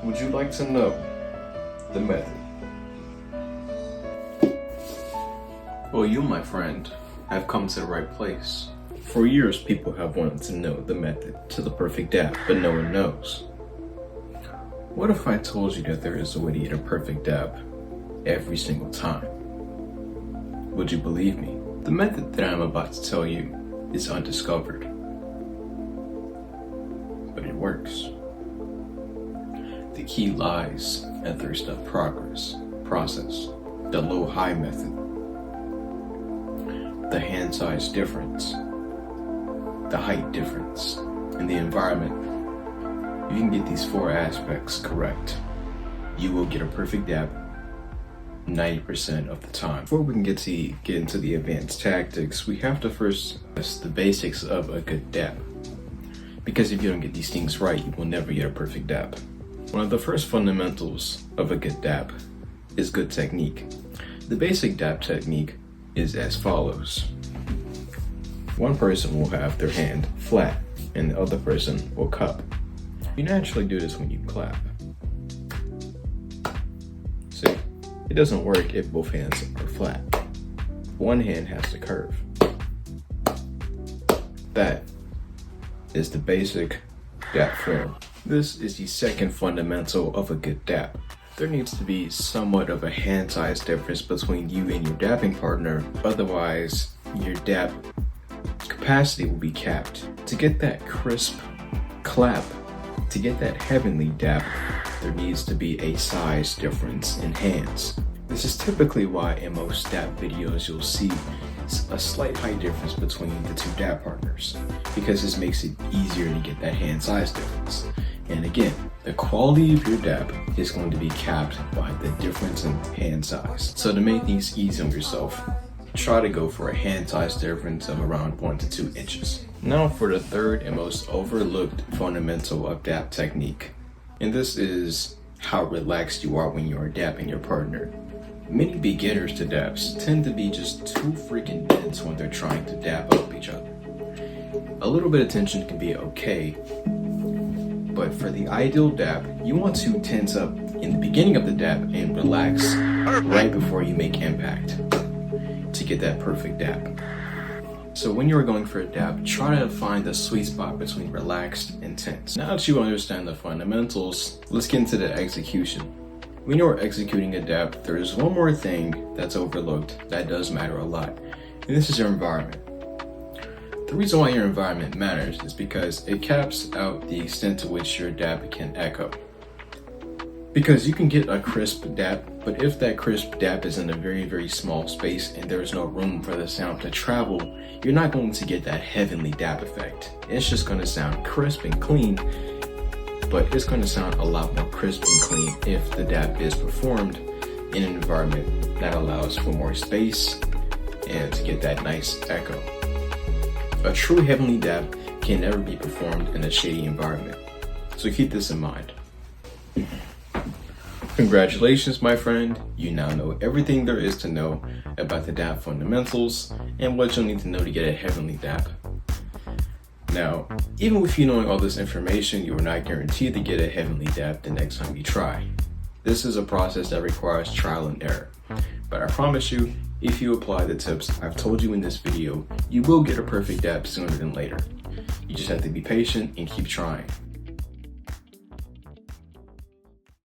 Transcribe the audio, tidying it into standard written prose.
Would you like to know the method? Well, you, my friend, have come to the right place. For years, people have wanted to know the method to the perfect dab, but no one knows. What if I told you that there is a way to get a perfect dab every single time? Would you believe me? The method that I'm about to tell you is undiscovered, but it works. The key lies in three-step process, the low-high method, the hand size difference, the height difference, and the environment. If you can get these four aspects correct, you will get a perfect dab 90% of the time. Before we can get into the advanced tactics, we have to first test the basics of a good dab. Because if you don't get these things right, you will never get a perfect dab. One of the first fundamentals of a good dab is good technique. The basic dab technique is as follows. One person will have their hand flat and the other person will cup. You naturally do this when you clap. See, it doesn't work if both hands are flat. One hand has to curve. That is the basic dab form. This is the second fundamental of a good dab. There needs to be somewhat of a hand size difference between you and your dabbing partner, otherwise your dab capacity will be capped. To get that crisp clap, to get that heavenly dab, there needs to be a size difference in hands. This is typically why in most dab videos you'll see a slight height difference between the two dab partners, because this makes it easier to get that hand size difference. And again, the quality of your dab is going to be capped by the difference in hand size. So to make things easy on yourself, try to go for a hand size difference of around 1 to 2 inches. Now for the third and most overlooked fundamental of dab technique. And this is how relaxed you are when you are dabbing your partner. Many beginners to dabs tend to be just too freaking dense when they're trying to dab up each other. A little bit of tension can be okay, but for the ideal dab, you want to tense up in the beginning of the dab and relax right before you make impact to get that perfect dab. So when you're going for a dab, try to find the sweet spot between relaxed and tense. Now that you understand the fundamentals, let's get into the execution. When you're executing a dab, there is one more thing that's overlooked that does matter a lot, and this is your environment. The reason why your environment matters is because it caps out the extent to which your dab can echo. Because you can get a crisp dab, but if that crisp dab is in a very, very small space and there is no room for the sound to travel, you're not going to get that heavenly dab effect. It's just going to sound crisp and clean, but it's going to sound a lot more crisp and clean if the dab is performed in an environment that allows for more space and to get that nice echo. A true heavenly dab can never be performed in a shady environment, so keep this in mind. Congratulations, my friend. You now know everything there is to know about the dab fundamentals and what you'll need to know to get a heavenly dab. Now, even with you knowing all this information, you are not guaranteed to get a heavenly dab the next time you try. This is a process that requires trial and error, but I promise you, if you apply the tips I've told you in this video, you will get a perfect dab sooner than later. You just have to be patient and keep trying.